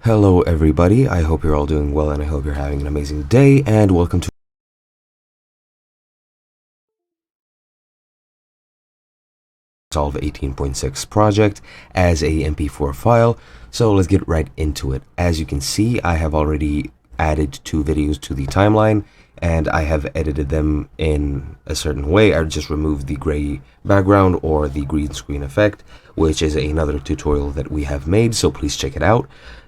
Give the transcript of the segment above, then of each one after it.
Hello everybody, I hope you're all doing well and I hope you're having an amazing day, and welcome to Solve 18.6 project as a MP4 file. So let's get right into it. As you can see, I have already added 2 videos to the timeline and I have edited them in a certain way. I just removed the gray background or the green screen effect, which is another tutorial that we have made, so please check it out.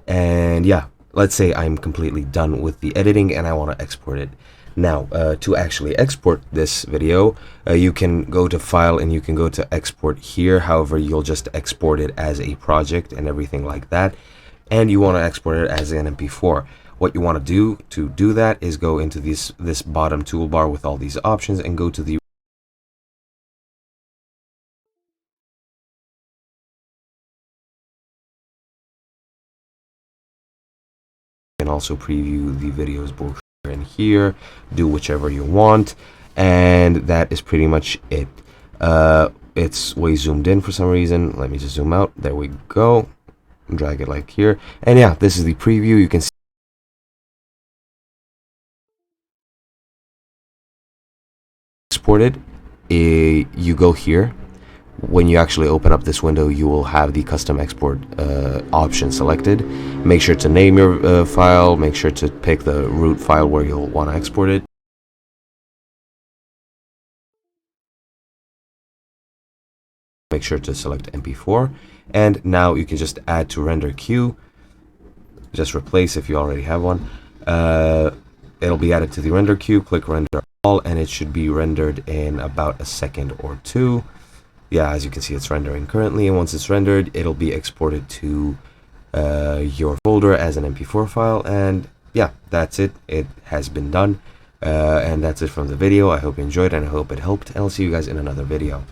And yeah, let's say I'm completely done with the editing and I want to export it. Now, to actually export this video, you can go to File and you can go to Export here. However, you'll just export it as a project and everything like that. And you want to export it as an MP4. What you want to do that is go into this bottom toolbar with all these options and go to the and also preview the videos both in here, do whichever you want, and that is pretty much it. It's way zoomed in for some reason. Let me just zoom out. There we go. Drag it like here, and yeah, this is the preview. You can see exported. You go here. When you actually open up this window, you will have the custom export option selected. Make sure to name your file, make sure to pick the root file where you'll want to export it. Make sure to select MP4, and now you can just add to render queue. Just replace if you already have one. It'll be added to the render queue. Click render all, and it should be rendered in about a second or two. Yeah, as you can see, it's rendering currently, and once it's rendered, it'll be exported to your folder as an MP4 file. And yeah, that's it. It has been done, and that's it from the video. I hope you enjoyed and I hope it helped, and I'll see you guys in another video.